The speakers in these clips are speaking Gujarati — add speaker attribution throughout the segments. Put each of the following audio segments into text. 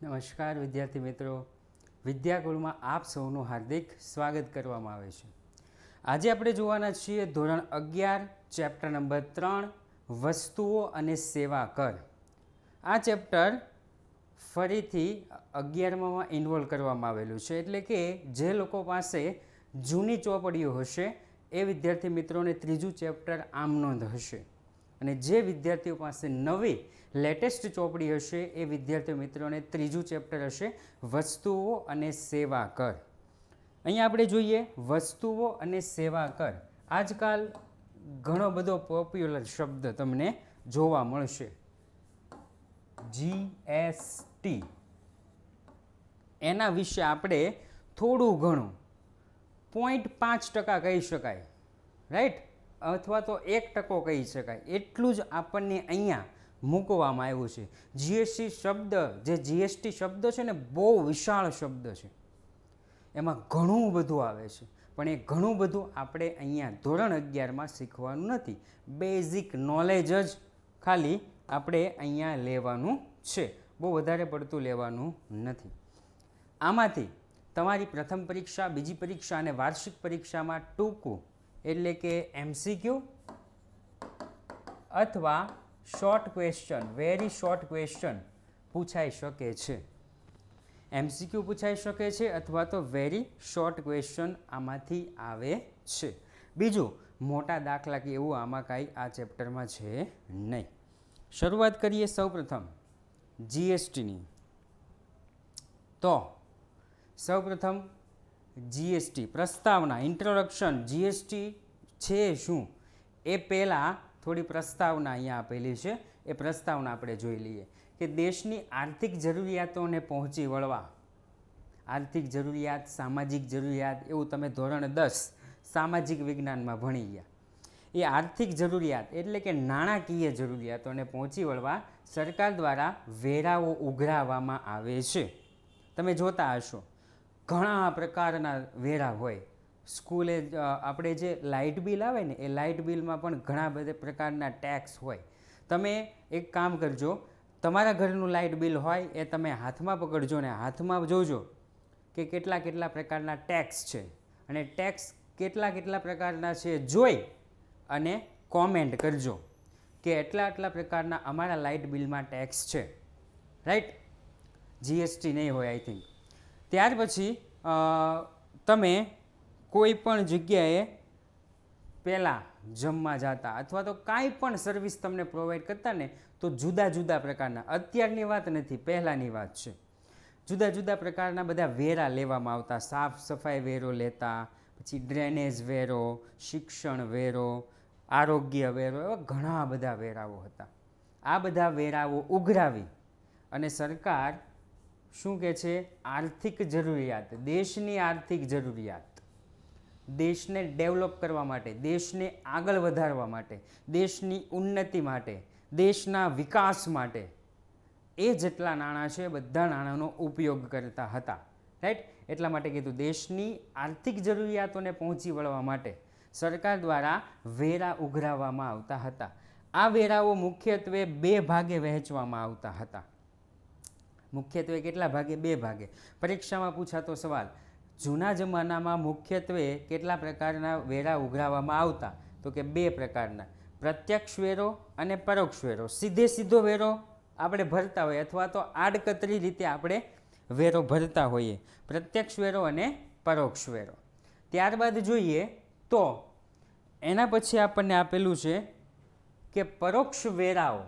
Speaker 1: નમસ્કાર વિદ્યાર્થી મિત્રો, વિદ્યાકુળમાં આપ સૌનું હાર્દિક સ્વાગત કરવામાં આવે છે. આજે આપણે જોવાના છીએ ધોરણ 11 ચેપ્ટર નંબર 3 વસ્તુઓ અને સેવા કર. આ ચેપ્ટર ફરીથી 11માં ઇન્વોલ્વ કરવામાં આવેલું છે, એટલે કે જે લોકો પાસે જૂની ચોપડીઓ હશે એ વિદ્યાર્થી મિત્રોને ત્રીજું ચેપ્ટર આમ નોંધ હશે, અને જે વિદ્યાર્થીઓ પાસે નવી લેટેસ્ટ ચોપડી હશે એ વિદ્યાર્થી મિત્રોને ત્રીજું ચેપ્ટર હશે વસ્તુઓ અને સેવા કર. અહીંયા આપણે જોઈએ વસ્તુઓ અને સેવા કર. આજકાલ ઘણો બધો પોપ્યુલર શબ્દ તમને જોવા મળશે. GST એના વિશે આપણે થોડું ઘણું 0.5% કહી શકાય, રાઈટ, અથવા તો 1% કહી શકાય, એટલું જ આપણને અહીંયા મૂકવામાં આવ્યું છે. જીએસટી શબ્દ, જે જીએસટી શબ્દ છે ને, બહુ વિશાળ શબ્દ છે, એમાં ઘણું બધું આવે છે, પણ એ ઘણું બધું આપણે અહીંયા ધોરણ 11માં શીખવાનું નથી. બેઝિક નોલેજ જ ખાલી આપણે અહીંયા લેવાનું છે, બહુ વધારે પડતું લેવાનું નથી. આમાંથી તમારી પ્રથમ પરીક્ષા, બીજી પરીક્ષા અને વાર્ષિક પરીક્ષામાં ટૂંકું એટલે કે MCQ અથવા short question, very short question પૂછાઈ શકે છે. MCQ પૂછાઈ શકે છે અથવા તો વેરી શોર્ટ ક્વેશ્ચન આમાંથી આવે છે. બીજું, મોટા દાખલા કે એવું આમાં કાંઈ આ ચેપ્ટરમાં છે નહીં. શરૂઆત કરીએ સૌપ્રથમ GSTની. તો સૌપ્રથમ GST પ્રસ્તાવના, ઇન્ટ્રોડક્શન. GST છે શું એ પહેલાં થોડી પ્રસ્તાવના અહીંયા આપેલી છે, એ પ્રસ્તાવના આપણે જોઈ લઈએ. કે દેશની આર્થિક જરૂરિયાતોને પહોંચી વળવા, આર્થિક જરૂરિયાત, સામાજિક જરૂરિયાત, એવું તમે ધોરણ 10 સામાજિક વિજ્ઞાનમાં ભણી ગયા. એ આર્થિક જરૂરિયાત એટલે કે નાણાકીય જરૂરિયાતોને પહોંચી વળવા સરકાર દ્વારા વેરાઓ ઉઘરાવવામાં આવે છે. તમે જોતા હશો ઘણા પ્રકારના વેરા હોય. સ્કૂલે આપણે જે લાઇટ બિલ આવે ને, એ લાઇટ બિલમાં પણ ઘણા બધા પ્રકારના ટેક્સ હોય. તમે એક કામ કરજો, તમારા ઘરનું લાઇટ બિલ હોય એ તમે હાથમાં પકડજો ને હાથમાં જોજો કે કેટલા કેટલા પ્રકારના ટેક્સ છે, અને ટેક્સ કેટલા કેટલા પ્રકારના છે જોઈ અને કોમેન્ટ કરજો કે એટલા એટલા પ્રકારના અમારા લાઇટ બિલમાં ટેક્સ છે, રાઈટ. GST નહીં હોય આઈ થિંક. ત્યાર પછી તમે કોઈ પણ જગ્યાએ પહેલાં જમવા જતા અથવા તો કાંઈ પણ સર્વિસ તમને પ્રોવાઈડ કરતા ને, તો જુદા જુદા પ્રકારના, અત્યારની વાત નથી, પહેલાંની વાત છે, જુદા જુદા પ્રકારના બધા વેરા લેવામાં આવતા. સાફ સફાઈ વેરો લેતા, પછી ડ્રેનેજ વેરો, શિક્ષણ વેરો, આરોગ્ય વેરો, એવા ઘણા બધા વેરાઓ હતા. આ બધા વેરાઓ ઉઘરાવી અને સરકાર શું કહે છે, આર્થિક જરૂરિયાત, દેશની આર્થિક જરૂરિયાત, દેશને ડેવલપ કરવા માટે, દેશને આગળ વધારવા માટે, દેશની ઉન્નતિ માટે, દેશના વિકાસ માટે એ જેટલા નાણાં છે બધા નાણાંનો ઉપયોગ કરતા હતા, રાઈટ. એટલા માટે કીધું દેશની આર્થિક જરૂરિયાતોને પહોંચી વળવા માટે સરકાર દ્વારા વેરા ઉઘરાવવામાં આવતા હતા. આ વેરાઓ મુખ્યત્વે 2 ભાગે વહેંચવામાં આવતા હતા. મુખ્યત્વે કેટલા ભાગે? 2 ભાગે. પરીક્ષામાં પૂછાતો સવાલ, જૂના જમાનામાં મુખ્યત્વે કેટલા પ્રકારના વેરા ઉઘરાવવામાં આવતા? તો કે 2 પ્રકારના, પ્રત્યક્ષ વેરો અને પરોક્ષ વેરો. સીધો વેરો આપણે ભરતા હોઈએ અથવા તો આડકતરી રીતે આપણે વેરો ભરતા હોઈએ, પ્રત્યક્ષ વેરો અને પરોક્ષ વેરો. ત્યારબાદ જોઈએ તો એના પછી આપણને આપેલું છે કે પરોક્ષ વેરાઓ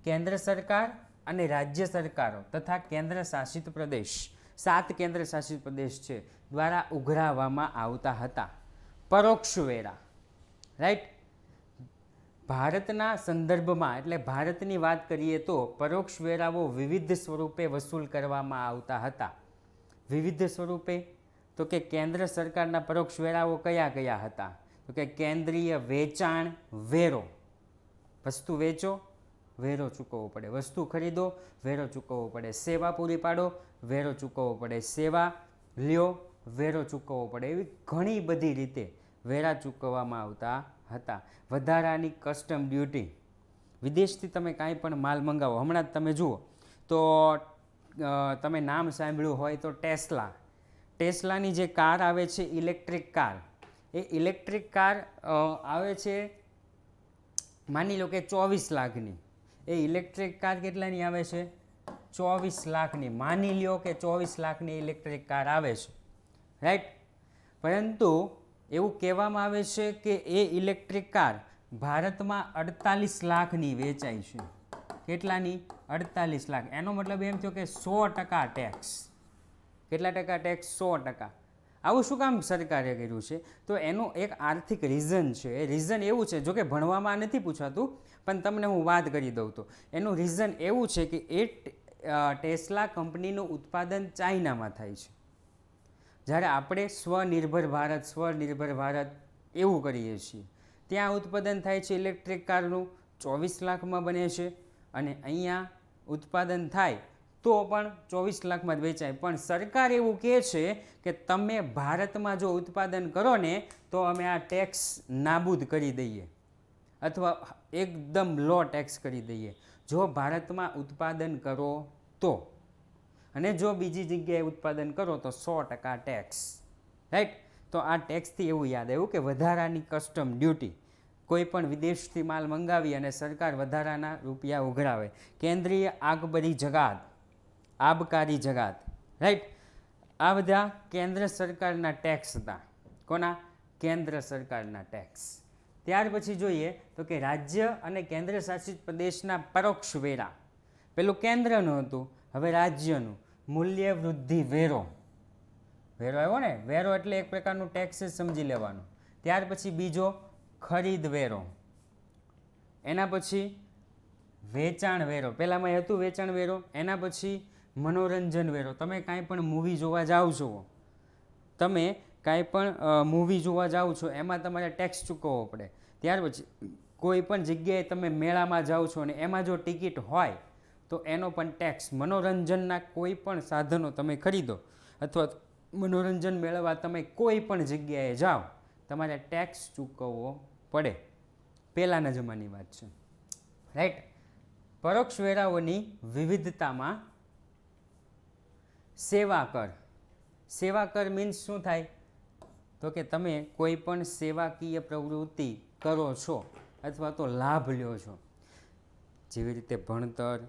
Speaker 1: કેન્દ્ર સરકાર અને રાજ્ય સરકારો તથા કેન્દ્ર શાસિત પ્રદેશ, 7 કેન્દ્ર શાસિત પ્રદેશ છે, દ્વારા ઉઘરાવવામાં આવતા હતા પરોક્ષ વેરા, રાઈટ. ભારતના સંદર્ભમાં એટલે ભારતની વાત કરીએ તો પરોક્ષ વેરાઓ વિવિધ સ્વરૂપે વસૂલ કરવામાં આવતા હતા. વિવિધ સ્વરૂપે તો કે કેન્દ્ર સરકારના પરોક્ષ વેરાઓ કયા કયા હતા? તો કે કેન્દ્રીય વેચાણ વેરો, વસ્તુ વેચો વેરો ચૂકવવો પડે, વસ્તુ ખરીદો વેરો ચૂકવવો પડે, સેવા પૂરી પાડો વેરો ચૂકવવો પડે, સેવા લ્યો વેરો ચૂકવવો પડે. એવી ઘણી બધી રીતે વેરા ચૂકવવામાં આવતા હતા. વધારાની કસ્ટમ ડ્યુટી, વિદેશથી તમે કાંઈ પણ માલ મંગાવો, હમણાં જ તમે જુઓ તો તમે નામ સાંભળ્યું હોય તો ટેસ્લા. ટેસ્લાની જે કાર આવે છે ઇલેક્ટ્રિક કાર, એ ઇલેક્ટ્રિક કાર આવે છે માની લો કે 24 લાખની. એ ઇલેક્ટ્રિક કાર કેટલાની આવે છે? 24 લાખની. માની લ્યો કે 24 લાખની ઇલેક્ટ્રિક કાર આવે છે, રાઈટ. પરંતુ એવું કહેવામાં આવે છે કે એ ઇલેક્ટ્રિક કાર ભારતમાં 48 લાખની વેચાય છે. કેટલાની? 48 લાખ. એનો મતલબ એમ થયો કે 100% ટેક્સ. કેટલા ટકા ટેક્સ? 100%. આવું શું કામ સરકારે કર્યું છે? તો એનું એક આર્થિક રીઝન છે. એ રીઝન એવું છે, જો કે ભણવામાં નથી પૂછાતું, પણ તમને હું વાત કરી દઉં તો એનું રીઝન એવું છે કે એ ટેસ્લા કંપનીનું ઉત્પાદન ચાઇનામાં થાય છે. જ્યારે આપણે સ્વનિર્ભર ભારત એવું કરીએ છીએ, ત્યાં ઉત્પાદન થાય છે ઇલેક્ટ્રિક કારનું, 24 લાખમાં બને છે. અને અહીંયા ઉત્પાદન થાય તો પણ 24 લાખમાં જ વેચાય. પણ સરકાર એવું કહે છે કે તમે ભારતમાં જો ઉત્પાદન કરો ને તો અમે આ ટેક્સ નાબૂદ કરી દઈએ, અથવા એકદમ લો ટેક્સ કરી દઈએ જો ભારતમાં ઉત્પાદન કરો તો. અને જો બીજી જગ્યાએ ઉત્પાદન કરો તો 100% ટેક્સ, રાઈટ. તો આ ટેક્સથી એવું યાદ આવ્યું કે વધારાની કસ્ટમ ડ્યુટી, કોઈ પણ વિદેશથી માલ મંગાવી અને સરકાર વધારાના રૂપિયા ઉઘરાવે. કેન્દ્રીય આબકારી જગાત, રાઈટ. આ બધા કેન્દ્ર સરકારના ટેક્સ હતા. કોના? કેન્દ્ર સરકારના ટેક્સ. ત્યાર પછી જોઈએ તો કે રાજ્ય અને કેન્દ્ર શાસિત પ્રદેશના પરોક્ષ વેરા. પેલું કેન્દ્રનું હતું, હવે રાજ્યનું. મૂલ્ય વૃદ્ધિ વેરો. વેરો આવ્યો ને, વેરો એટલે એક પ્રકારનું ટેક્સ જ સમજી લેવાનું. ત્યાર પછી બીજો ખરીદ વેરો. એના પછી વેચાણ વેરો. પહેલામાં હતું વેચાણ વેરો. એના પછી મનોરંજન વેરો. તમે કાંઈ પણ મૂવી જોવા જાઓ છો, એમાં તમારે ટેક્સ ચૂકવવો પડે. ત્યાર પછી કોઈ પણ જગ્યાએ તમે મેળામાં જાઓ છો અને એમાં જો ટિકિટ હોય તો એનો પણ ટેક્સ. મનોરંજનના કોઈ પણ સાધનો તમે ખરીદો અથવા મનોરંજન મેળવવા તમે કોઈ પણ જગ્યાએ જાઓ, તમારે ટેક્સ ચૂકવવો પડે. પહેલાંના જમાની વાત છે, રાઈટ. પરોક્ષ વેરાઓની વિવિધતામાં સેવા કર. સેવા કર મીન્સ શું થાય? તો કે તમે કોઈ પણ સેવાકીય પ્રવૃત્તિ કરો છો અથવા તો લાભ લ્યો છો, જેવી રીતે ભણતર,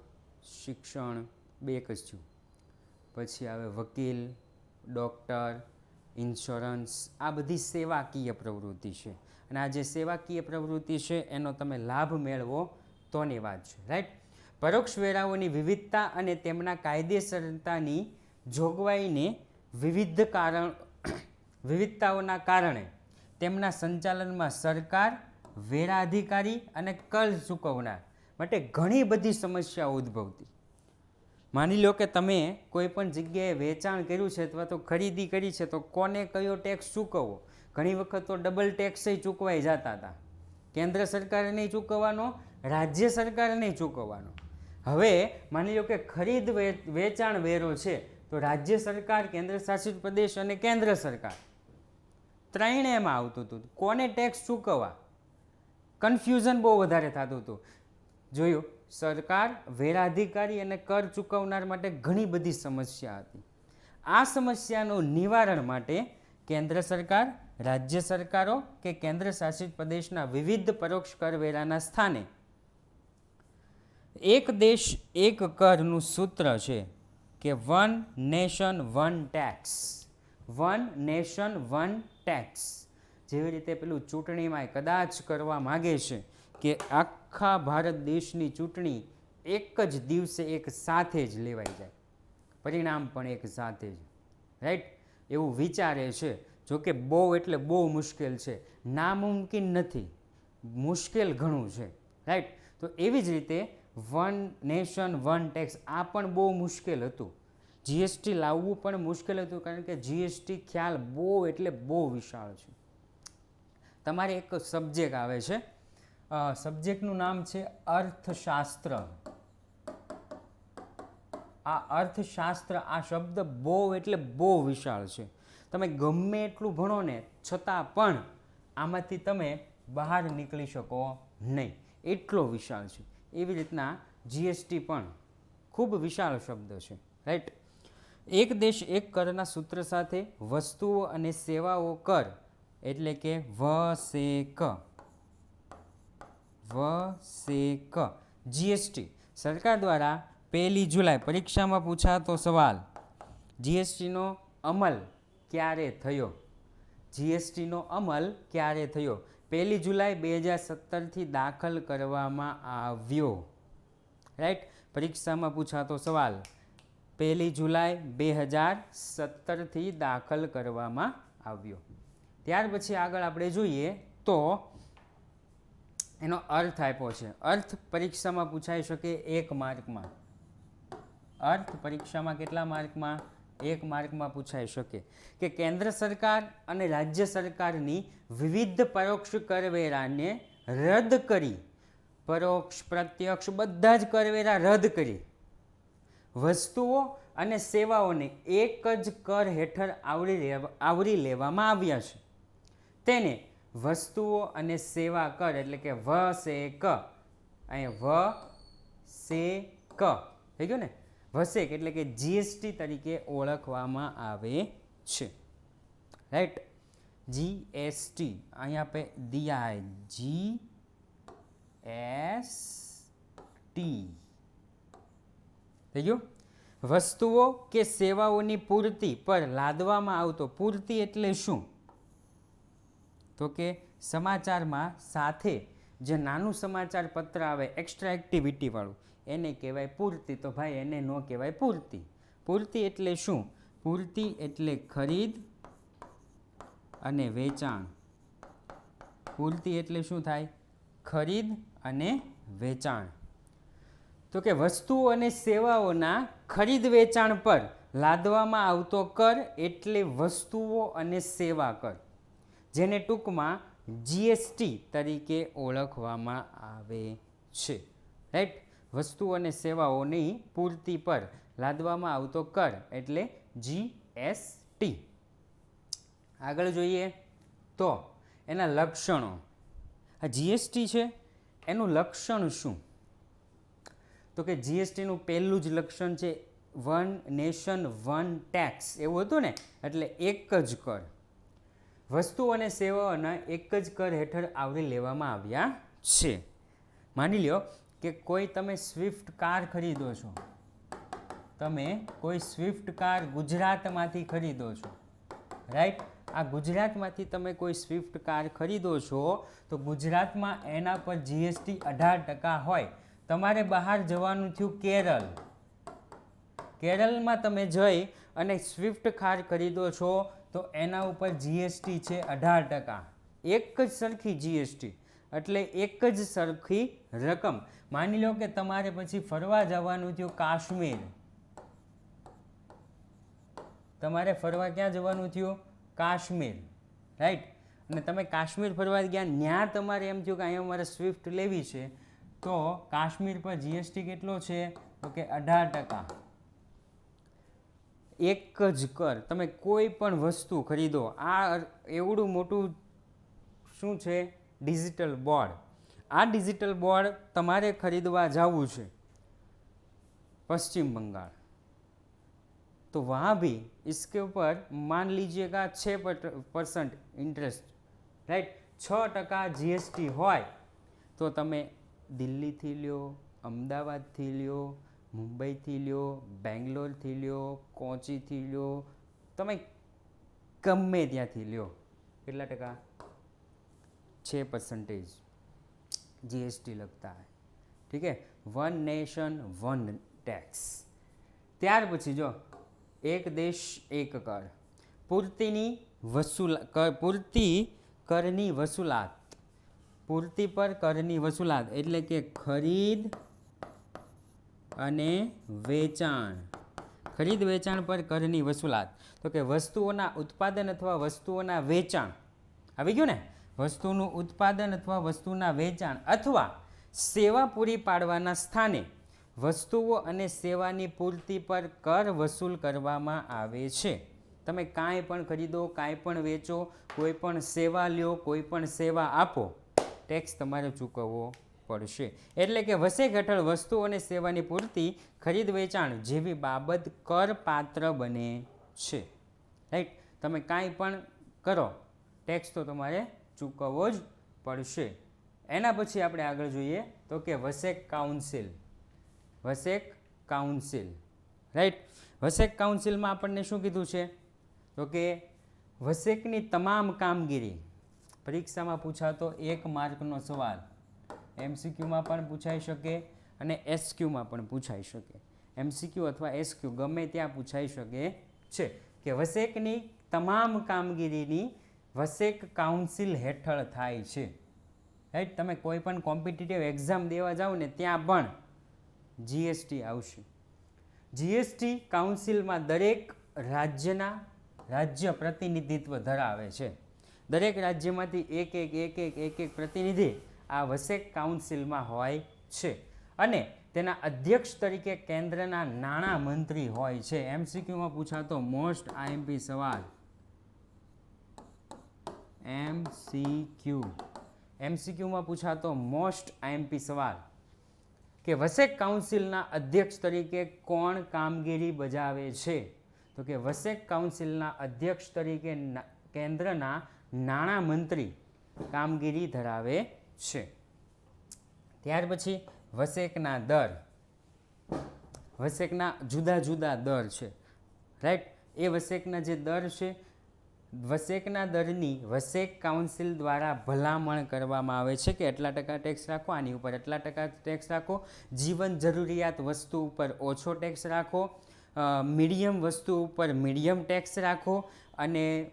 Speaker 1: શિક્ષણ, બે એક જ છું. પછી આવે વકીલ, ડૉક્ટર, ઇન્સ્યોરન્સ. આ બધી સેવાકીય પ્રવૃત્તિ છે. અને આ જે સેવાકીય પ્રવૃત્તિ છે એનો તમે લાભ મેળવો તોની વાત છે, રાઈટ. પરોક્ષ વેરાઓની વિવિધતા અને તેમના કાયદેસરતાની જોગવાઈને વિવિધતાઓના કારણે તેમના સંચાલનમાં સરકાર, વેરા અધિકારી અને કર ચૂકવનાર માટે ઘણી બધી સમસ્યાઓ ઉદ્ભવતી. માની લો કે તમે કોઈ પણ જગ્યાએ વેચાણ કર્યું છે અથવા તો ખરીદી કરી છે, તો કોને કયો ટેક્સ ચૂકવવો? ઘણી વખત તો ડબલ ટેક્સ ચૂકવાઈ જતા હતા. કેન્દ્ર સરકારે નહીં ચૂકવવાનો, રાજ્ય સરકારે નહીં ચૂકવવાનો. હવે માની લો કે ખરીદ વેચાણ વેરો છે, તો રાજ્ય સરકાર, કેન્દ્ર શાસિત પ્રદેશ અને કેન્દ્ર સરકાર ત્રણેયમાં આવતું હતું. કોને ટેક્સ ચૂકવવા? કન્ફ્યુઝન બહુ વધારે થતું હતું. જોયું, સરકાર, વેરા અધિકારી અને કર ચૂકવનાર માટે ઘણી બધી સમસ્યા હતી. આ સમસ્યાનું નિવારણ માટે કેન્દ્ર સરકાર, રાજ્ય સરકારો કે કેન્દ્ર શાસિત પ્રદેશના વિવિધ પરોક્ષ કરવેરાના સ્થાને એક દેશ એક કરનું સૂત્ર છે કે one nation one tax. One nation one tax. જેવી રીતે પેલું ચૂંટણીમાં કદાચ કરવા માગે છે કે આખા ભારત દેશની ચૂંટણી એક જ દિવસે એક સાથે જ લેવાઈ જાય, પરિણામ પણ એક સાથે જ, રાઈટ. એવું વિચારે છે. જોકે બહુ એટલે બહુ મુશ્કેલ છે, નામુમકિન નથી, મુશ્કેલ ઘણું છે, રાઈટ. તો એવી જ રીતે વન નેશન વન ટેક્સ, આ પણ બહુ મુશ્કેલ હતું. જીએસટી લાવવું પણ મુશ્કેલ હતું, કારણ કે જીએસટી ખ્યાલ બહુ એટલે બહુ વિશાળ છે. તમારે એક સબ્જેક્ટ આવે છે, સબ્જેક્ટનું નામ છે અર્થશાસ્ત્ર. આ અર્થશાસ્ત્ર, આ શબ્દ બહુ એટલે બહુ વિશાળ છે. તમે ગમે એટલું ભણો ને છતાં પણ આમાંથી તમે બહાર નીકળી શકો નહીં, એટલો વિશાળ છે. એવી રીતના જીએસટી પણ ખૂબ વિશાળ શબ્દ છે, રાઈટ. એક દેશ એક કરના સૂત્ર સાથે વસ્તુઓ અને સેવાઓ કર એટલે કે વસેક. જીએસટી સરકાર દ્વારા 1 જુલાઈ પરીક્ષામાં પૂછાતો સવાલ, જીએસટીનો અમલ ક્યારે થયો? જીએસટીનો અમલ ક્યારે થયો? 1 જુલાઈ 2017થી દાખલ કરવામાં આવ્યો, રાઈટ. પરીક્ષામાં પૂછાતો સવાલ 1 જુલાઈ 2017થી દાખલ કરવામાં આવ્યો. ત્યાર પછી આગળ આપણે જોઈએ તો એનો અર્થ આપ્યો છે. અર્થ પરીક્ષામાં પૂછાઈ શકે 1 માર્કમાં. અર્થ પરીક્ષામાં કેટલા માર્કમાં? 1 માર્કમાં પૂછાઈ શકે કે કેન્દ્ર સરકાર અને રાજ્ય સરકારની વિવિધ પરોક્ષ કરવેરાને રદ કરી, પરોક્ષ પ્રત્યક્ષ બધા જ કરવેરા રદ કરી વસ્તુઓ અને સેવાઓને એક જ કર હેઠળ આવરી લેવામાં આવ્યા છે. તેને વસ્તુઓ અને સેવા કર એટલે કે વસેક, અહીંયા વસેક થઈ ગયું ને, વસેક એટલે કે જીએસટી તરીકે ઓળખવામાં આવે છે, રાઈટ. જીએસટી અહીંયા पे दिया है जीएसटी થઈ ગયું. વસ્તુઓ કે સેવાઓની પૂર્તિ પર લાદવામાં આવતો, પૂર્તિ એટલે શું? તો કે સમાચારમાં સાથે જે નાનું સમાચાર પત્ર આવે એક્સ્ટ્રા એક્ટિવિટી વાળું એને કહેવાય પૂર્તિ. તો ભાઈ એને ન કહેવાય પૂર્તિ. પૂર્તિ એટલે શું? પૂર્તિ એટલે ખરીદ અને વેચાણ. પૂર્તિ એટલે શું થાય? ખરીદ અને વેચાણ. તો કે વસ્તુઓ અને સેવાઓના ખરીદ વેચાણ પર લાદવામાં આવતો કર એટલે વસ્તુઓ અને સેવા કર, જેને ટૂંકમાં જીએસટી તરીકે ઓળખવામાં આવે છે, રાઈટ. વસ્તુઓ અને સેવાઓની પૂર્તિ પર લાદવામાં આવતો કર એટલે જીએસટી. આગળ જોઈએ તો એના લક્ષણો. આ જીએસટી છે એનું લક્ષણ શું? તો કે જીએસટીનું પહેલું જ લક્ષણ છે વન નેશન વન ટેક્સ. એવું હતું ને, એટલે એક જ કર. વસ્તુઓ અને સેવાઓના એક જ કર હેઠળ આવરી લેવામાં આવ્યા છે. માની લ્યો કે કોઈ તમે સ્વિફ્ટ કાર ખરીદો છો, તમે કોઈ સ્વિફ્ટ કાર ગુજરાતમાંથી ખરીદો છો, રાઈટ. આ ગુજરાતમાંથી તમે કોઈ સ્વિફ્ટ કાર ખરીદો છો તો ગુજરાતમાં એના પર જીએસટી 18% હોય. તમારે બહાર જવાનું થયું કેરળ, કેરળમાં તમે જઈ અને સ્વિફ્ટ કાર ખરીદો છો તો એના ઉપર જીએસટી છે 18%. એક જ સરખી જીએસટી એટલે એક જ સરખી રકમ. માની લો કે તમારે પછી ફરવા જવાનું થયું કાશ્મીર, તમારે ફરવા ક્યાં જવાનું થયું? કાશ્મીર, રાઈટ. અને તમે કાશ્મીર ફરવા ગયા, ત્યાં તમારે એમ થયું કે અહીંયા મારે સ્વિફ્ટ લેવી છે, તો કાશ્મીર પર જીએસટી કેટલો છે? તો કે 18%. એક જ કર. તમે કોઈ પણ વસ્તુ ખરીદો, આ એવડું મોટું શું છે? Digital board. આ ડિજિટલ બોર્ડ તમારે ખરીદવા જવું છે पश्चिम बंगाल, तो वहाँ भी इसके ऊपर मान लीजिएगा 6% इंटरेस्ट, राइट. 6% जीएसटी હોય તો તમે દિલ્હીથી લ્યો, અમદાવાદથી લ્યો, મુંબઈથી લ્યો, બેંગ્લોરથી લ્યો, કોચીથી લ્યો, તમે ગમે ત્યાંથી લ્યો, કેટલા ટકા? 6% जीएसटी लगता है, ठीक है. One nation one tax. ત્યાર પછી જો એક દેશ એક કર. પૂર્તિની પૂર્તિ કરની વસૂલાત. પૂર્તિ પર કરની વસૂલાત એટલે કે ખરીદ અને વેચાણ. ખરીદ વેચાણ પર કરની વસૂલાત. તો કે વસ્તુઓના ઉત્પાદન અથવા વસ્તુઓના વેચાણ, આવી ગયું ને, વસ્તુનું ઉત્પાદન અથવા વસ્તુના વેચાણ અથવા સેવા પૂરી પાડવાના સ્થાને વસ્તુઓ અને સેવાની પૂર્તિ પર કર વસૂલ કરવામાં આવે છે. તમે કાંઈ પણ ખરીદો, કાંઈ પણ વેચો, કોઈ પણ સેવા લ્યો, કોઈ પણ સેવા આપો, ટેક્સ તમારે ચૂકવવો પડશે. એટલે કે વસેક હેઠળ વસ્તુ અને સેવાની પૂર્તિ, ખરીદ વેચાણ જેવી બાબત કરપાત્ર બને છે. રાઈટ, તમે કાંઈ પણ કરો ટેક્સ તો તમારે ચૂકવવો જ પડશે. એના પછી આપણે આગળ જોઈએ તો કે વસેક કાઉન્સિલ. વસેક કાઉન્સિલ, રાઈટ. વસેક કાઉન્સિલમાં આપણને શું કીધું છે તો કે વસેકની તમામ કામગીરી, પરીક્ષામાં પૂછાતો 1 માર્કનો સવાલ, MCQમાં પણ પૂછાઈ શકે અને SQમાં પણ પૂછાઈ શકે. MCQ અથવા SQ ગમે ત્યાં પૂછાઈ શકે છે કે વસેકની તમામ કામગીરીની વસેક કાઉન્સિલ હેઠળ થાય છે. રાઈટ, તમે કોઈ પણ કોમ્પિટિટિવ એક્ઝામ દેવા જાઓ ને ત્યાં પણ GST આવશે. GST કાઉન્સિલમાં દરેક રાજ્ય પ્રતિનિધિત્વ ધરાવે છે. દરેક રાજ્યમાંથી એક પ્રતિનિધિ આ વસેક કાઉન્સિલમાં હોય છે અને તેના અધ્યક્ષ તરીકે કેન્દ્રના નાણાં મંત્રી હોય છે. MCQમાં પૂછાતો મોસ્ટ IMP સવાલ, MCQમાં પૂછાતો મોસ્ટ IMP સવાલ કે વસેક કાઉન્સિલના અધ્યક્ષ તરીકે કોણ કામગીરી બજાવે છે? તો કે વસેક કાઉન્સિલના અધ્યક્ષ તરીકે કેન્દ્રના નાણાં મંત્રી કામગીરી ધરાવે છે. ત્યાર પછી વસેકના દર. વસેકના જુદા જુદા દર છે. રાઈટ, એ વસેકના જે દર છે, વસેકના દરની વસેક કાઉન્સિલ દ્વારા ભલામણ કરવામાં આવે છે કે એટલા ટકા ટેક્સ રાખો, આની ઉપર એટલા ટકા ટેક્સ રાખો, જીવન જરૂરિયાત વસ્તુ ઉપર ઓછો ટેક્સ રાખો, મીડિયમ વસ્તુ ઉપર મીડિયમ ટેક્સ રાખો અને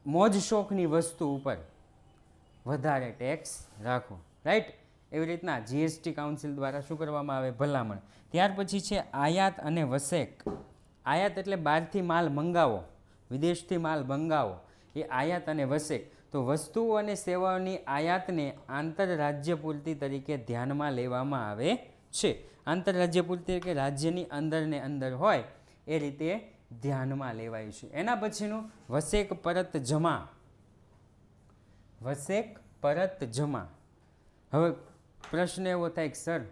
Speaker 1: મોજ શોખની વસ્તુ ઉપર વધારે ટેક્સ રાખો. રાઈટ, એવી રીતના GST કાઉન્સિલ દ્વારા શું કરવામાં આવે? ભલામણ. ત્યાર પછી છે આયાત અને વસેક. આયાત એટલે બહારથી માલ મંગાવો, વિદેશથી માલ મંગાવો, એ આયાત અને વસેક. તો વસ્તુઓ અને સેવાઓની આયાતને આંતરરાજ્ય પૂર્તિ તરીકે ધ્યાનમાં લેવામાં આવે છે. આંતરરાજ્ય પૂર્તિ કે રાજ્યની અંદર ને અંદર હોય એ રીતે ધ્યાનમાં લેવાય છે. એના પછીનું વસેક પરત જમા. વસેક પરત જમા. હવે પ્રશ્ન એવો થાય કે સર,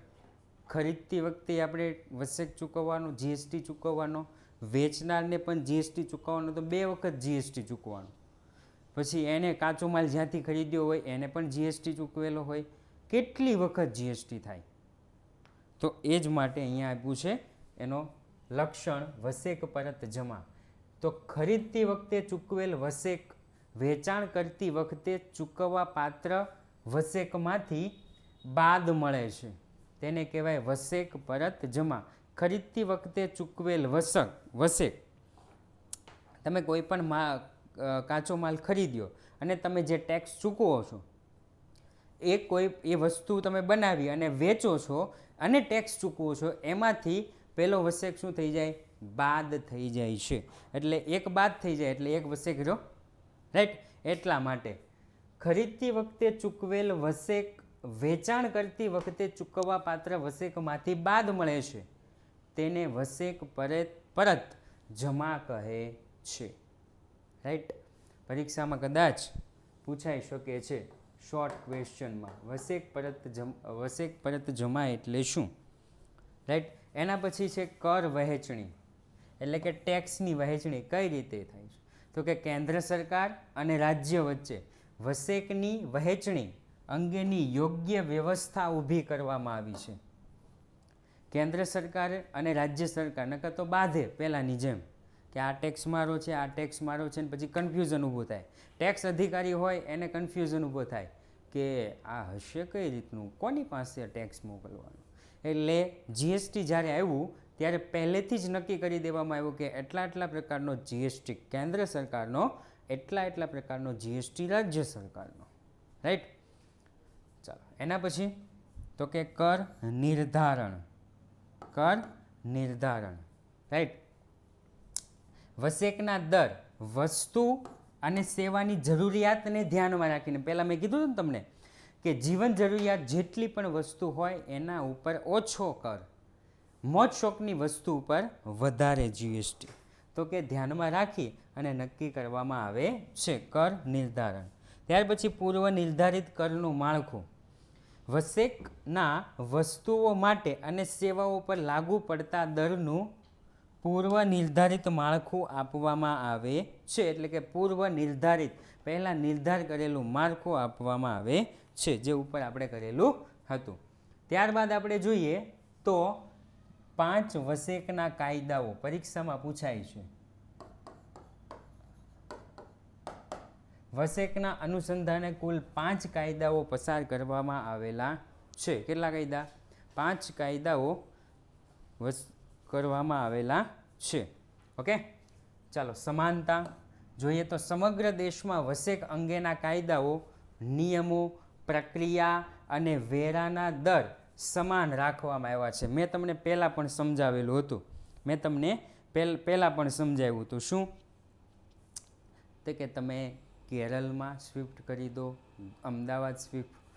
Speaker 1: ખરીદતી વખતે આપણે વસેક ચૂકવવાનો, GST ચૂકવવાનો, વેચનારને પણ GST ચૂકવવાનો, તો 2 વખત GST ચૂકવવાનો. પછી એને કાચો માલ જ્યાંથી ખરીદ્યો હોય એને પણ GST ચૂકવેલો હોય. કેટલી વખત GST થાય? તો એ જ માટે અહીંયા આપ્યું છે એનો લક્ષણ વસેક પરત જમા. તો ખરીદતી વખતે ચૂકવેલ વસેક વેચાણ કરતી વખતે ચૂકવવા પાત્ર વસેકમાંથી બાદ મળે છે, તેને કહેવાય વસેક પરત જમા. ખરીદતી વખતે ચૂકવેલ વસેક, તમે કોઈ પણ કાચો માલ ખરીદ્યો અને તમે જે ટેક્સ ચૂકવો છો, એ વસ્તુ તમે બનાવી અને વેચો છો અને ટેક્સ ચૂકવો છો, એમાંથી પહેલો વસેક શું થઈ જાય? બાદ થઈ જાય છે. એટલે એક બાદ થઈ જાય એટલે એક વસેક રહ્યો. રાઈટ, એટલા માટે ખરીદતી વખતે ચૂકવેલ વસેક વેચાણ કરતી વખતે ચૂકવવા પાત્ર વસેકમાંથી બાદ મળે છે, તેને વસેક પરત જમા કહે છે. રાઈટ, પરીક્ષામાં કદાચ પૂછાઈ શકે છે શોર્ટ ક્વેશ્ચનમાં વસેક પરત જમા એટલે શું? રાઈટ, એના પછી છે કર વહેંચણી, એટલે કે ટેક્સની વહેંચણી કઈ રીતે થાય છે? તો કે કેન્દ્ર સરકાર અને રાજ્ય વચ્ચે વસેકની વહેંચણી અંગેની યોગ્ય વ્યવસ્થા ઊભી કરવામાં આવી છે. કેન્દ્ર સરકાર અને રાજ્ય સરકાર નકર તો બાંધે પહેલાંની જેમ કે આ ટેક્સ મારો છે, આ ટેક્સ મારો છે, ને પછી કન્ફ્યુઝન ઊભું થાય. ટેક્સ અધિકારી હોય એને કન્ફ્યુઝન ઊભો થાય કે આ હશે કઈ રીતનું, કોની પાસે ટેક્સ મોકલવાનો. એટલે GST જ્યારે આવ્યું ત્યારે પહેલેથી જ નક્કી કરી દેવામાં આવ્યું કે એટલા પ્રકારનો GST કેન્દ્ર સરકારનો, એટલા પ્રકારનો GST રાજ્ય સરકારનો. રાઈટ, ચાલો એના પછી તો કે કર નિર્ધારણ. કર નિર્ધારણ. રાઈટ, વસેકના દર વસ્તુ અને સેવાની જરૂરિયાતને ધ્યાનમાં રાખીને, પહેલાં મેં કીધું ને તમને કે જીવન જરૂરિયાત જેટલી પણ વસ્તુ હોય એના ઉપર ઓછો કર, મોજ શોખની વસ્તુ ઉપર વધારે GST, તો કે ધ્યાનમાં રાખી અને નક્કી કરવામાં આવે છે કર નિર્ધારણ. ત્યાર પછી પૂર્વ નિર્ધારિત કરનું માળખું. વસેકના વસ્તુઓ માટે અને સેવાઓ પર લાગુ પડતા દરનું પૂર્વ નિર્ધારિત માળખું આપવામાં આવે છે. એટલે કે પૂર્વ નિર્ધારિત, પહેલાં નિર્ધાર કરેલું માળખું આપવામાં આવે છે, જે ઉપર આપણે કરેલું હતું. ત્યારબાદ આપણે જોઈએ તો 5 વસેકના કાયદાઓ પરીક્ષામાં પૂછાય છે. વસેકના અનુસંધાને કુલ 5 કાયદાઓ પસાર કરવામાં આવેલા છે. કેટલા કાયદા? 5 કાયદાઓ કરવામાં આવેલા છે. ઓકે, ચાલો સમાનતા જોઈએ તો સમગ્ર દેશમાં વસેક અંગેના કાયદાઓ, નિયમો, પ્રક્રિયા અને વેરાના દર સમાન રાખવામાં આવ્યા છે. મેં તમને પહેલાં પણ સમજાવેલું હતું. મેં તમને પહેલાં પણ સમજાવ્યું હતું. શું? તો કે તમે કેરળમાં સ્વિફ્ટ કરી દો, અમદાવાદ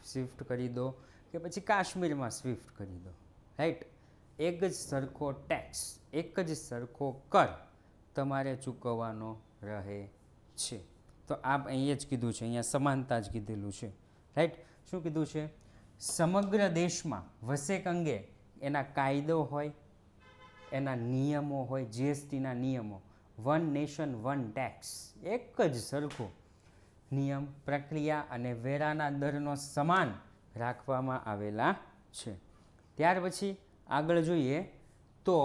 Speaker 1: સ્વિફ્ટ કરી દો, કે પછી કાશ્મીરમાં સ્વિફ્ટ કરી દો, રાઈટ? એક જ સરખો ટેક્સ, એક જ સરખો કર તમારે ચૂકવવાનો રહે છે. તો આપ અહીંયા જ કીધું છે, અહીંયા સમાનતા જ કીધેલું છે, રાઈટ? શું કીધું છે? સમગ્ર દેશમાં વસેક અંગે એના કાયદો હોય, એના નિયમો હોય, જીએસટીના નિયમો, વન નેશન વન ટેક્સ, એક જ સરખો નિયમ, પ્રક્રિયા અને વેરાના દરનો સમાન રાખવામાં આવેલા છે. ત્યાર પછી આગળ જોઈએ તો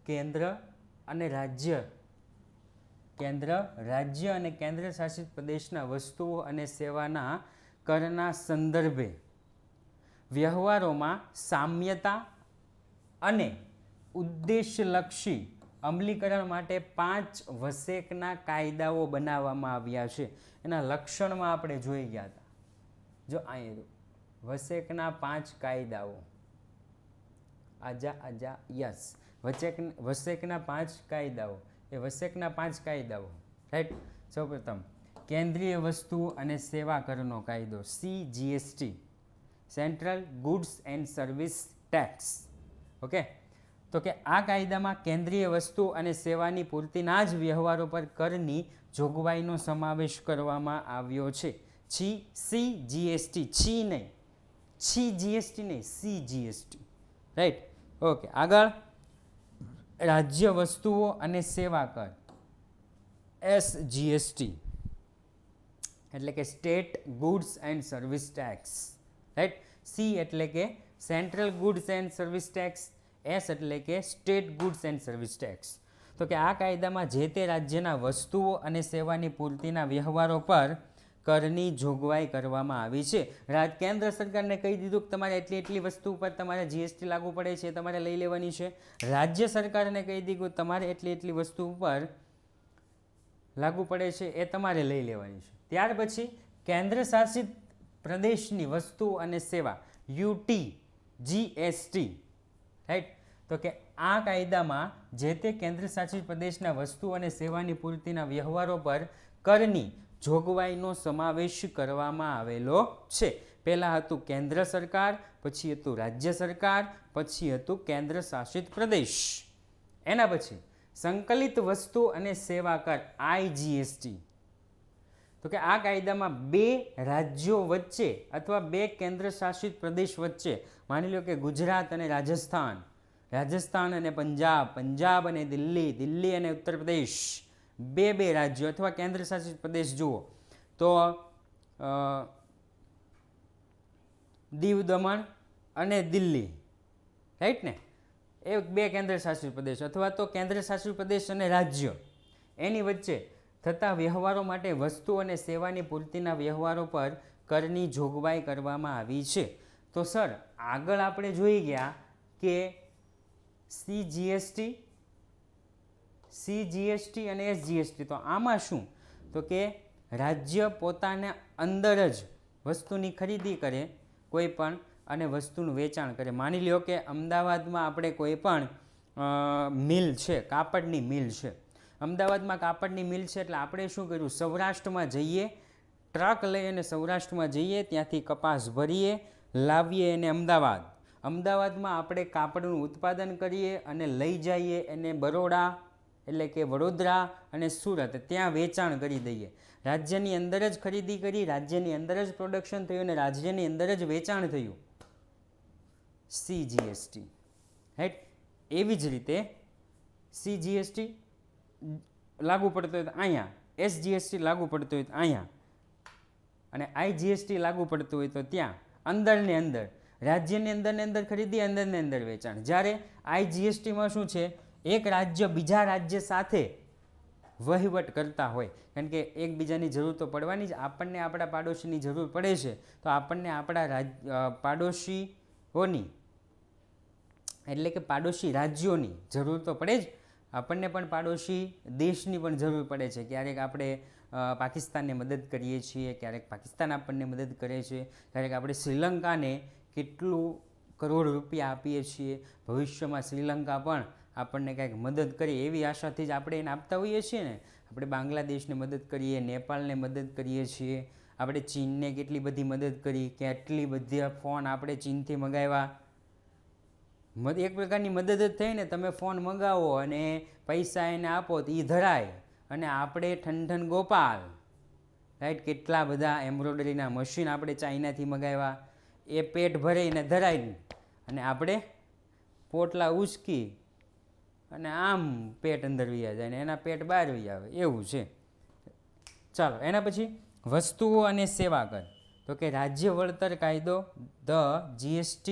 Speaker 1: કેન્દ્ર રાજ્ય અને કેન્દ્ર શાસિત પ્રદેશના વસ્તુઓ અને સેવાના કરના સંદર્ભે વ્યવહારોમાં સામ્યતા અને ઉદ્દેશલક્ષી અમલીકરણ માટે 5 વસેકના કાયદાઓ બનાવવામાં આવ્યા છે. એના લક્ષણમાં આપણે જોઈ ગયા હતા. જો અહીં વસેકના 5 કાયદાઓ, આજા યસ, વસેકના 5 કાયદાઓ, એ વસેકના 5 કાયદાઓ, રાઈટ? સૌપ્રથમ કેન્દ્રીય વસ્તુ અને સેવા કરનો કાયદો, CGST, central goods and service tax. Okay, તો કે આ કાયદામાં કેન્દ્રીય વસ્તુ અને સેવાની પૂર્તિના જ વ્યવહારો પર કરની જોગવાઈનો સમાવેશ કરવામાં આવ્યો છે. CGST, CGST, right? ઓકે, આગળ રાજ્ય વસ્તુઓ અને સેવા કર, SGST, એટલે કે state goods and service tax, right? C એટલે કે central goods and service tax, S એટલે કે state goods and service tax. તો કે આ કાયદામાં જે તે રાજ્યના વસ્તુઓ અને સેવાની પૂર્તિના વ્યવહારો પર કરની જોગવાઈ કરવામાં આવી છે. કેન્દ્ર સરકારને કહી દીધું કે તમારે એટલી વસ્તુ ઉપર તમારે જીએસટી લાગુ પડે છે, તમારે લઈ લેવાની છે. રાજ્ય સરકારને કહી દીધું તમારે એટલી વસ્તુ ઉપર લાગુ પડે છે, એ તમારે લઈ લેવાની છે. ત્યાર પછી કેન્દ્ર શાસિત પ્રદેશની વસ્તુ અને સેવા, UT, રાઈટ? તો કે આ કાયદામાં જે તે કેન્દ્ર શાસિત પ્રદેશના વસ્તુ અને સેવાની પૂર્તિના વ્યવહારો પર કરની જોગવાઈનો સમાવેશ કરવામાં આવેલો છે. પહેલાં હતું કેન્દ્ર સરકાર, પછી હતું રાજ્ય સરકાર, પછી હતું કેન્દ્ર શાસિત પ્રદેશ. એના પછી સંકલિત વસ્તુ અને સેવા કર, IGST. તો કે આ કાયદામાં 2 રાજ્યો વચ્ચે અથવા 2 કેન્દ્ર શાસિત પ્રદેશ વચ્ચે, માની લો કે ગુજરાત અને રાજસ્થાન, રાજસ્થાન અને પંજાબ, પંજાબ અને દિલ્હી, દિલ્હી અને ઉત્તર પ્રદેશ, 2 રાજ્યો અથવા કેન્દ્ર શાસિત પ્રદેશ જુઓ તો દીવ દમણ અને દિલ્હી, રાઈટ ને? એ 2 કેન્દ્ર શાસિત પ્રદેશ અથવા તો કેન્દ્ર શાસિત પ્રદેશ અને રાજ્ય, એની વચ્ચે થતા વ્યવહારો માટે વસ્તુ અને સેવાની પૂર્તિના વ્યવહારો પર કરની જોગવાઈ કરવામાં આવી છે. તો સર આગળ આપણે જોઈ ગયા કે CGST અને SGST. તો આમાં શું? તો કે રાજ્ય પોતાના અંદર જ વસ્તુની ખરીદી કરે કોઈ પણ અને વસ્તુનું વેચાણ કરે. માની લો કે અમદાવાદમાં આપણે કોઈ પણ મિલ છે, કાપડની મિલ છે, અમદાવાદમાં કાપડની મિલ છે, એટલે આપણે શું કર્યું? સૌરાષ્ટ્રમાં જઈએ, ટ્રક લઈ અને સૌરાષ્ટ્રમાં જઈએ, ત્યાંથી કપાસ ભરીએ, લાવીએ એને અમદાવાદમાં આપણે કાપડનું ઉત્પાદન કરીએ અને લઈ જઈએ એને બરોડા, એટલે કે વડોદરા અને સુરત ત્યાં વેચાણ કરી દઈએ. રાજ્યની અંદર જ ખરીદી કરી, રાજ્યની અંદર જ પ્રોડક્શન થયું અને રાજ્યની અંદર જ વેચાણ થયું, CGST. રાઈટ. એવી જ રીતે CGST લાગુ પડતો હોય તો અહીંયા, SGST લાગુ પડતો હોય તો અહીંયા, અને IGST લાગુ પડતું હોય તો ત્યાં. અંદર ને અંદર, રાજ્યની અંદર ખરીદી, અંદર ને અંદર વેચાણ. જ્યારે IGSTમાં શું છે, એક રાજ્ય બીજા રાજ્ય સાથે વહીવટ કરતા હોય, કારણ કે એકબીજાની જરૂર તો પડવાની જ, આપણને આપણા પાડોશીની જરૂર પડે છે, તો આપણને આપણા પાડોશીઓની એટલે કે પાડોશી રાજ્યોની જરૂર તો પડે જ. આપણને પણ પાડોશી દેશની પણ જરૂર પડે છે. ક્યારેક આપણે પાકિસ્તાનને મદદ કરીએ છીએ, ક્યારેક પાકિસ્તાન આપણને મદદ કરે છે, ક્યારેક આપણે શ્રીલંકાને કેટલું કરોડ રૂપિયા આપીએ છીએ, ભવિષ્યમાં શ્રીલંકા પણ આપણને કાંઈક મદદ કરે એવી આશાથી જ આપણે એને આપતા હોઈએ છીએ ને. આપણે બાંગ્લાદેશને મદદ કરીએ, નેપાળને મદદ કરીએ છીએ, આપણે ચીનને કેટલી બધી મદદ કરી, કેટલી બધી ફોન આપણે ચીનથી મંગાવ્યા. એક પ્રકારની મદદ જ થઈ ને. તમે ફોન મંગાવો અને પૈસા એને આપો તો એ ધરાય, અને આપણે ઠનઠન ગોપાલ. રાઈટ. કેટલા બધા એમ્બ્રોઇડરીના મશીન આપણે ચાઇનાથી મંગાવ્યા, એ પેટ ભરીને ધરાય, અને આપણે પોટલા ઉચકી અને આમ પેટ અંદર વયા જાય ને એના પેટ બહાર વહી આવે, એવું છે. ચાલો, એના પછી વસ્તુઓ અને સેવા કર. તો કે રાજ્ય વળતર કાયદો, the GST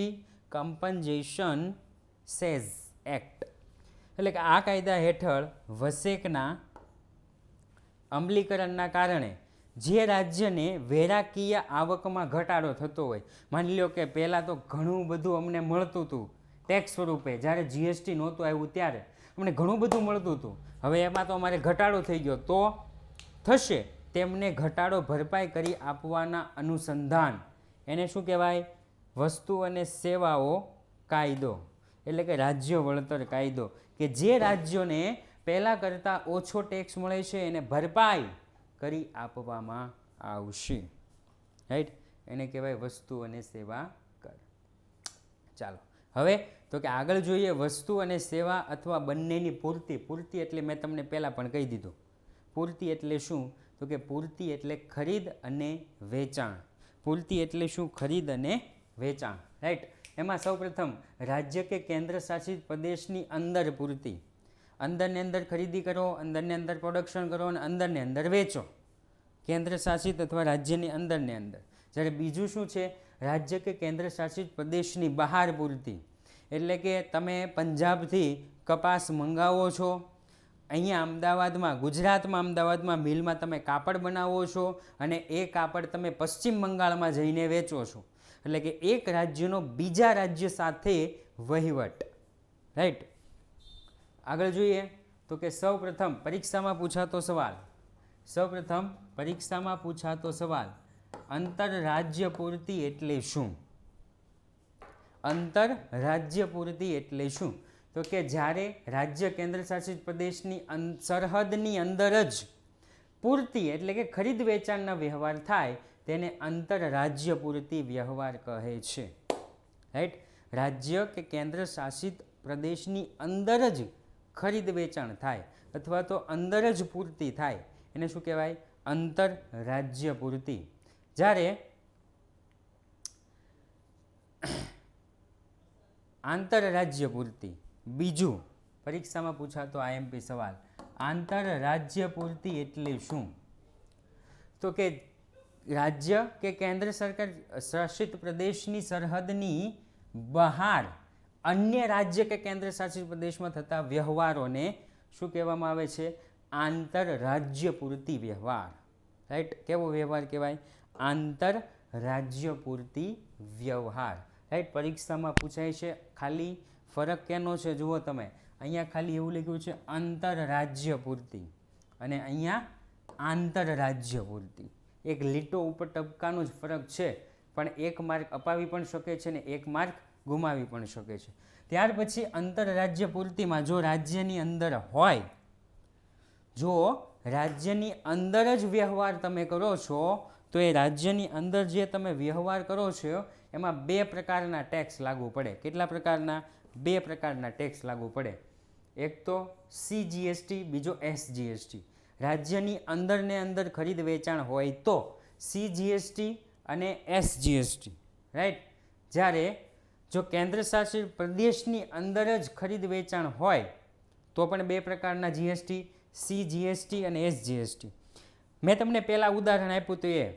Speaker 1: compensation says act. એટલે કે આ કાયદા હેઠળ વસેકના અમલીકરણના કારણે જે રાજ્યને વેરાકીય આવકમાં ઘટાડો થતો હોય, માની લો કે પહેલાં તો ઘણું બધું અમને મળતું હતું ટેક્સ સ્વરૂપે, જ્યારે GST નહોતું આવ્યું ત્યારે અમને ઘણું બધું મળતું હતું, હવે એમાં તો અમારે ઘટાડો થઈ ગયો, તો થશે તેમને ઘટાડો ભરપાઈ કરી આપવાના અનુસંધાન, એને શું કહેવાય? વસ્તુ અને સેવાઓ કાયદો, એટલે કે રાજ્ય વળતર કાયદો. કે જે રાજ્યોને પહેલાં કરતાં ઓછો ટેક્સ મળે છે એને ભરપાઈ કરી આપવામાં આવશે. રાઈટ. એને કહેવાય વસ્તુ અને સેવા કર. ચાલો, હવે તો કે આગળ જોઈએ વસ્તુ અને સેવા અથવા બંનેની પૂર્તિ. પૂર્તિ એટલે મેં તમને પહેલાં પણ કહી દીધું. પૂર્તિ એટલે શું? તો કે પૂર્તિ એટલે ખરીદ અને વેચાણ. પૂર્તિ એટલે શું? ખરીદ અને વેચાણ. રાઈટ. એમાં સૌપ્રથમ રાજ્ય કે કેન્દ્ર શાસિત પ્રદેશની અંદર પૂર્તિ. અંદરને અંદર ખરીદી કરો, અંદરને અંદર પ્રોડક્શન કરો અને અંદરને અંદર વેચો, કેન્દ્ર શાસિત અથવા રાજ્યની અંદરને અંદર. જ્યારે બીજું શું છે? રાજ્ય કે કેન્દ્ર શાસિત પ્રદેશની બહાર પૂર્તિ. એટલે કે તમે પંજાબથી કપાસ મંગાવો છો, અહીંયા અમદાવાદમાં, ગુજરાતમાં અમદાવાદમાં મિલમાં તમે કાપડ બનાવો છો અને એ કાપડ તમે પશ્ચિમ બંગાળમાં જઈને વેચો છો. એટલે કે એક રાજ્યનો બીજા રાજ્ય સાથે વહીવટ. રાઈટ. આગળ જોઈએ તો કે સૌપ્રથમ પરીક્ષામાં પૂછાતો સવાલ, આંતરરાજ્ય પૂર્તિ એટલે શું? આંતરરાજ્ય પૂર્તિ એટલે શું? તો કે જ્યારે રાજ્ય કેન્દ્ર શાસિત પ્રદેશની સરહદની અંદર જ પૂર્તિ એટલે કે ખરીદ વેચાણના વ્યવહાર થાય તેને આંતરરાજ્ય પૂર્તિ વ્યવહાર કહે છે. રાઈટ. રાજ્ય કે કેન્દ્ર શાસિત પ્રદેશની અંદર જ ખરીદ વેચાણ થાય અથવા તો અંદર જ પૂર્તિ થાય એને શું કહેવાય? આંતરરાજ્ય પૂર્તિ. જ્યારે આંતરરાજ્ય પૂર્તિ, બીજું પરીક્ષામાં પૂછાતો IMP સવાલ, આંતરરાજ્ય પૂર્તિ એટલે શું? તો કે રાજ્ય કે કેન્દ્ર સરકાર શાસિત પ્રદેશની સરહદની બહાર અન્ય રાજ્ય કે કેન્દ્ર શાસિત પ્રદેશમાં થતા વ્યવહારોને શું કહેવામાં આવે છે? આંતરરાજ્ય પૂર્તિ વ્યવહાર. રાઈટ. કેવો વ્યવહાર કહેવાય? આંતરરાજ્ય પૂર્તિ વ્યવહાર. રાઈટ. પરીક્ષામાં પૂછાય છે. ખાલી ફરક કેનો છે જુઓ તમે, અહીંયા ખાલી એવું લખ્યું છે આંતરરાજ્ય પૂર્તિ અને અહીંયા આંતરરાજ્ય પૂર્તિ. એક લીટો ઉપર ટપકાનો જ ફરક છે, પણ એક માર્ક અપાવી પણ શકે છે ને એક માર્ક ગુમાવી પણ શકે છે. ત્યાર પછી આંતરરાજ્ય પૂર્તિમાં જો રાજ્યની અંદર હોય, જો રાજ્યની અંદર જ વ્યવહાર તમે કરો છો તો એ રાજ્યની અંદર જે તમે વ્યવહાર કરો છો એમાં બે પ્રકારના ટેક્સ લાગુ પડે. કેટલા પ્રકારના? બે પ્રકારના ટેક્સ લાગુ પડે. એક તો CGST, બીજો SGST. રાજ્યની અંદર ને અંદર ખરીદ વેચાણ હોય તો CGST અને SGST, રાઈટ. જ્યારે જો કેન્દ્ર શાસિત પ્રદેશની અંદર જ ખરીદ વેચાણ હોય તો પણ બે પ્રકારના GST, CGST અને SGST. મેં તમને પહેલાં ઉદાહરણ આપ્યું હતું એ,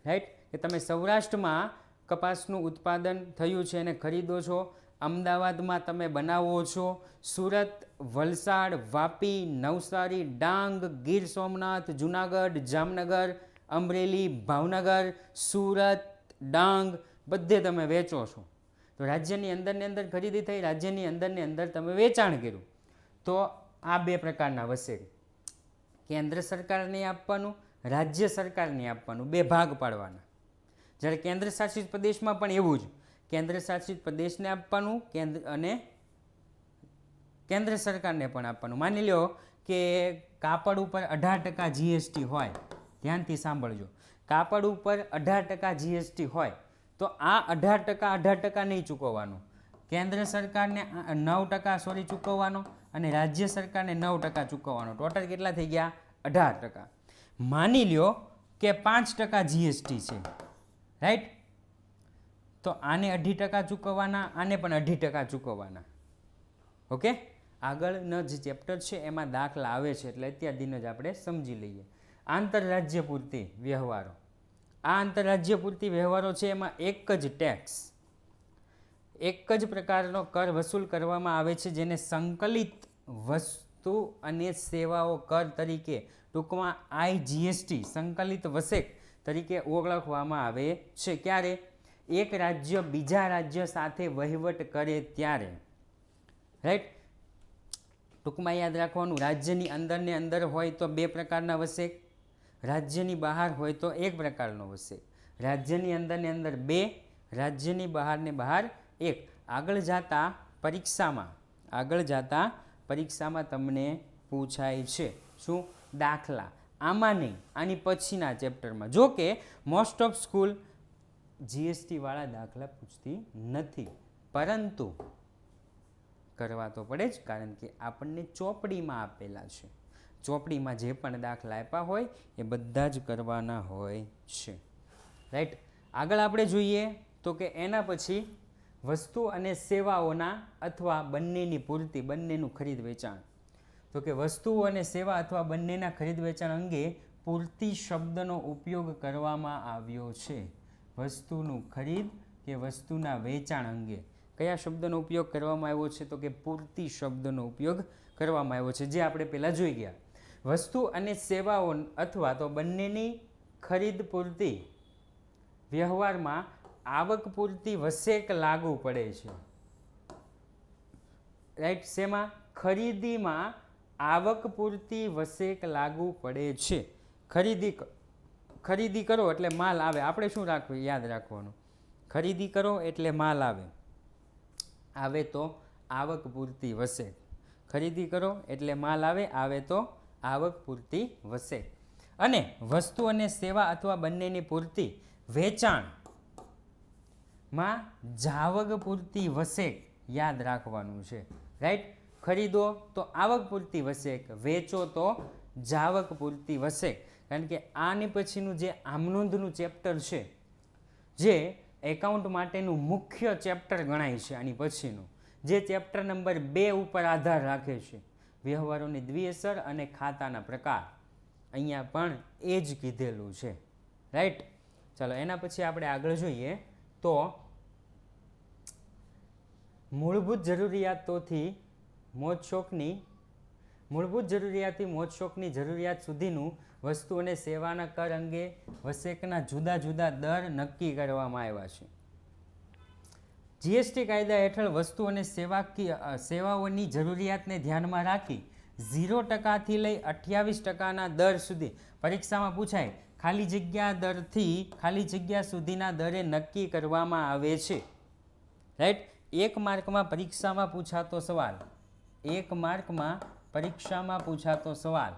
Speaker 1: રાઈટ, કે તમે સૌરાષ્ટ્રમાં કપાસનું ઉત્પાદન થયું છે અને ખરીદો છો, અમદાવાદમાં તમે બનાવો છો, સુરત, વલસાડ, વાપી, નવસારી, ડાંગ, ગીર સોમનાથ, જુનાગઢ, જામનગર, અમરેલી, ભાવનગર, સુરત, ડાંગ બધે તમે વેચો છો. તો રાજ્યની અંદર ખરીદી થઈ, રાજ્યની અંદર તમે વેચાણ કર્યું, તો આ બે પ્રકારના વસેક, કેન્દ્ર સરકારને આપવાનું, રાજ્ય સરકારને આપવાનું, બે ભાગ પાડવાના. જ્યારે કેન્દ્ર શાસિત પ્રદેશમાં પણ એવું જ, કેન્દ્ર શાસિત પ્રદેશને આપવાનું અને કેન્દ્ર સરકારને પણ આપવાનું. માની લો કે કાપડ ઉપર 18% GST હોય, ધ્યાનથી સાંભળજો, કાપડ ઉપર 18% GST હોય તો આ 18% નહીં ચૂકવવાનું, કેન્દ્ર સરકારને 9% ચૂકવવાનો અને રાજ્ય સરકારને 9% ચૂકવવાનો. ટોટલ કેટલા થઈ ગયા? 18%. માની લ્યો કે 5% GST છે, રાઈટ, તો આને 2.5% ચૂકવવાના, આને પણ 2.5% ચૂકવવાના. ઓકે, આગળનો જે ચેપ્ટર છે એમાં દાખલા આવે છે એટલે અત્યારથી જ આપણે સમજી લઈએ. આંતરરાજ્ય પૂર્તિ વ્યવહારો. આ આંતરરાજ્ય પૂર્તિ વ્યવહારો છે એમાં એક જ ટેક્સ, એક જ પ્રકારનો કર વસૂલ કરવામાં આવે છે જેને સંકલિત વસ્તુ અને સેવાઓ કર તરીકે, ટૂંકમાં IGST, સંકલિત વસેક તરીકે ઓળખવામાં આવે છે. ક્યારે? એક રાજ્ય બીજા રાજ્ય સાથે વહીવટ કરે ત્યારે, રાઈટ. ટૂંકમાં યાદ રાખવાનું, રાજ્યની અંદર ને અંદર હોય તો બે પ્રકારના વસેક, રાજ્યની બહાર હોય તો એક પ્રકારનો વસેક. રાજ્યની અંદર ને અંદર બે, રાજ્યની બહાર ને બહાર એક. આગળ જતા પરીક્ષામાં તમને પૂછાય છે શું? દાખલા. આમાં નહીં, આની પછીના ચેપ્ટરમાં. જો કે મોસ્ટ ઓફ સ્કૂલ GST વાળા દાખલા પૂછતી નથી, પરંતુ કરવા તો પડે જ, કારણ કે આપણને ચોપડીમાં આપેલા છે. ચોપડીમાં જે પણ દાખલા આપ્યા હોય એ બધા જ કરવાના હોય છે, રાઈટ. આગળ આપણે જોઈએ તો કે એના પછી વસ્તુ અને સેવાઓના અથવા બંનેની પૂર્તિ, બંનેનું ખરીદ વેચાણ. તો કે વસ્તુઓ અને સેવા અથવા બંનેના ખરીદ વેચાણ અંગે પૂર્તિ શબ્દનો ઉપયોગ કરવામાં આવ્યો છે. વસ્તુનું ખરીદ કે વસ્તુના વેચાણ અંગે કયા શબ્દનો ઉપયોગ કરવામાં આવ્યો છે? તો કે પૂર્તિ શબ્દનો ઉપયોગ કરવામાં આવ્યો છે, જે આપણે પહેલાં જોઈ ગયા. વસ્તુ અને સેવાઓ અથવા તો બંનેની ખરીદ પૂર્તિ વ્યવહારમાં આવક પૂર્તિ વસેક લાગુ પડે છે, રાઈટ. શેમાં? ખરીદીમાં આવક પૂર્તિ વસેક લાગુ પડે છે. ખરીદી કરો એટલે માલ આવે. આપણે શું રાખવું? યાદ રાખવાનું, ખરીદી કરો એટલે માલ આવે તો આવક પૂર્તિ વસેક. ખરીદી કરો એટલે માલ આવે તો આવક પૂર્તિ વસેક. અને વસ્તુ અને સેવા અથવા બંનેની પૂર્તિ વેચાણમાં જાવક પૂર્તિ વસેક યાદ રાખવાનું છે, રાઈટ. ખરીદો તો આવક પૂર્તિ વસેક, વેચો તો જાવક પૂર્તિ વસેક. કારણ કે આની પછીનું જે આમનોંધનું ચેપ્ટર છે, જે એકાઉન્ટ માટેનું મુખ્ય ચેપ્ટર ગણાય છે, આની પછીનું જે ચેપ્ટર નંબર 2 ઉપર આધાર રાખે છે, વ્યવહારોની દ્વિઅસર અને ખાતાના પ્રકાર, અહીંયા પણ એ જ કીધેલું છે, રાઈટ. ચાલો એના પછી આપણે આગળ જોઈએ તો મૂળભૂત જરૂરિયાતથી મોજશોખની જરૂરિયાત સુધીનું વસ્તુ અને સેવાના કર અંગે વસેકના જુદા જુદા દર નક્કી કરવામાં આવ્યા છે. GST કાયદા હેઠળ વસ્તુ અને સેવાઓની જરૂરિયાતને ધ્યાનમાં રાખી 0%થી લઈ 28%ના દર સુધી, પરીક્ષામાં પૂછાય, ખાલી જગ્યા દરથી ખાલી જગ્યા સુધીના દરે નક્કી કરવામાં આવે છે, રાઈટ. 1 માર્કમાં પરીક્ષામાં પૂછાતો સવાલ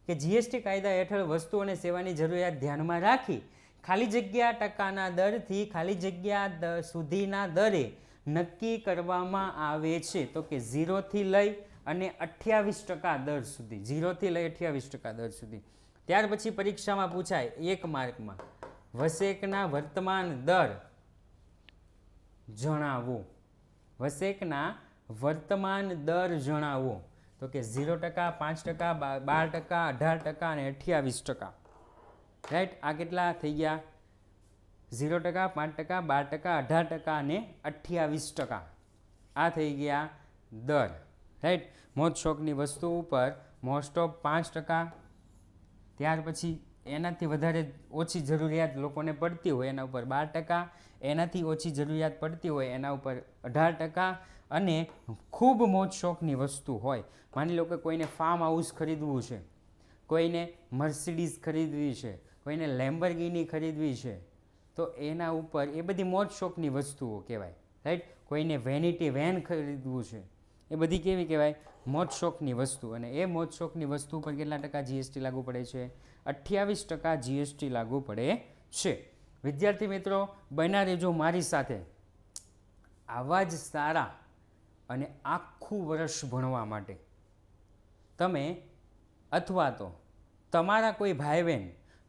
Speaker 1: કે GST કાયદા હેઠળ વસ્તુ અને સેવાની જરૂરિયાત ધ્યાનમાં રાખી ખાલી જગ્યા ટકાના દરથી ખાલી જગ્યા સુધીના દરે નક્કી કરવામાં આવે છે. તો કે 0 થી લઈ અને 28% દર સુધી, 0 થી લઈ 28% દર સુધી. ત્યાર પછી પરીક્ષામાં પૂછાય 1 માર્કમાં વસેકના વર્તમાન દર જણાવો. વસેકના વર્તમાન દર જણાવો. તો કે 0%, 5%, 12%, 18% અને 28%. રાઈટ, આ કેટલા થઈ ગયા? 0%, 5%, 12%, 18% અને 28%. આ થઈ ગયા દર. રાઈટ, મોજ શોખની વસ્તુ ઉપર મોસ્ટ ઓફ 5%, ત્યાર પછી એનાથી વધારે ઓછી જરૂરિયાત લોકોને પડતી હોય એના ઉપર 12%, એનાથી ઓછી જરૂરિયાત પડતી હોય એના ઉપર 18%, અને ખૂબ મોજ શોખની વસ્તુ હોય, માની લો કે કોઈને ફાર્મ હાઉસ ખરીદવું છે, કોઈને મર્સિડીઝ ખરીદવી છે, કોઈને લેમ્બોર્ગિની ખરીદવી છે, તો એના ઉપર એ બધી મોજ શોખની વસ્તુઓ કહેવાય. રાઈટ, કોઈને વેનિટી વેન ખરીદવું છે, એ બધી કેવી કહેવાય? મોજ શોખની વસ્તુ. અને એ મોજ શોખની વસ્તુ પર કેટલા ટકા જીએસટી લાગુ પડે છે? 28% જીએસટી લાગુ પડે છે. વિદ્યાર્થી મિત્રો, બન્યા રહેજો મારી સાથે આવા જ સારા અને આખું વર્ષ ભણવા માટે. તમે અથવા તો તમારા કોઈ ભાઈ બહેન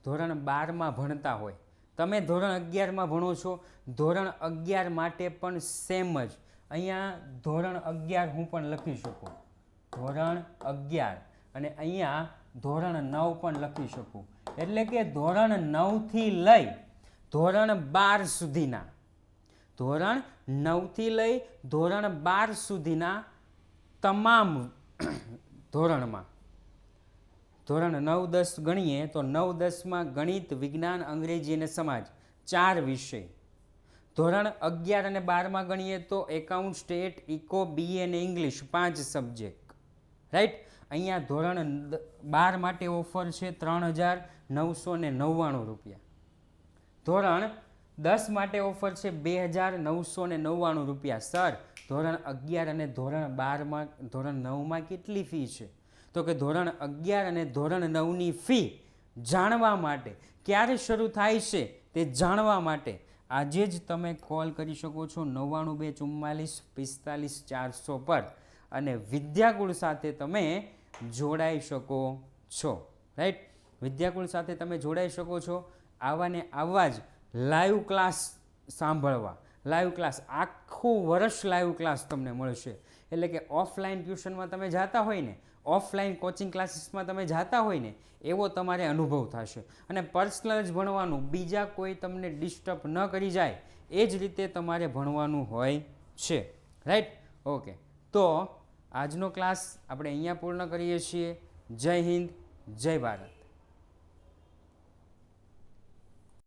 Speaker 1: ધોરણ 12માં ભણતા હોય, તમે ધોરણ 11માં ભણો છો, ધોરણ 11 માટે પણ સેમ જ અહીંયા ધોરણ 11 હું પણ લખી શકું, ધોરણ 11, અને અહીંયા ધોરણ 9 પણ લખી શકું. એટલે કે ધોરણ 9 થી લઈ ધોરણ 12 સુધીના, ધોરણ 9 થી લઈ ધોરણ 12 સુધીના તમામ ધોરણમાં, ધોરણ 9, 10 ગણીએ તો 9, 10માં ગણિત, વિજ્ઞાન, અંગ્રેજી અને સમાજ 4 વિષય. ધોરણ 11 અને 12માં ગણીએ તો એકાઉન્ટ, સ્ટેટ, ઇકો, બીએ અને ઇંગ્લિશ 5 સબ્જેક્ટ. રાઈટ, અહીંયા ધોરણ 12 માટે ઓફર છે 3,999 રૂપિયા. ધોરણ 10 માટે ઓફર છે 2,999 રૂપિયા. સર, ધોરણ 11 અને ધોરણ 12માં, ધોરણ 9માં કેટલી ફી છે? તો કે ધોરણ 11 અને ધોરણ 9ની ફી જાણવા માટે, ક્યારે શરૂ થાય છે તે જાણવા માટે આજે જ તમે કોલ કરી શકો છો 99 244 45 400 પર, અને વિદ્યાકુળ સાથે તમે જોડાઈ શકો છો. રાઈટ, વિદ્યાકુળ સાથે તમે જોડાઈ શકો છો. આવા ને આવા જ લાઈવ ક્લાસ સાંભળવા, લાઈવ ક્લાસ આખું વર્ષ લાઈવ ક્લાસ તમને મળશે. એટલે કે ઓફલાઈન ટ્યુશનમાં તમે જાતા હોય ને, ઓફલાઈન કોચિંગ ક્લાસીસમાં તમે જાતા હોય ને, એવો તમારે અનુભવ થશે. અને પર્સનલ જ ભણવાનું, બીજા કોઈ તમને ડિસ્ટર્બ ન કરી જાય એ જ રીતે તમારે ભણવાનું હોય છે. Right, okay. તો આજનો ક્લાસ આપણે અહીંયા પૂર્ણ કરીએ છીએ. જય હિન્દ, જય ભારત.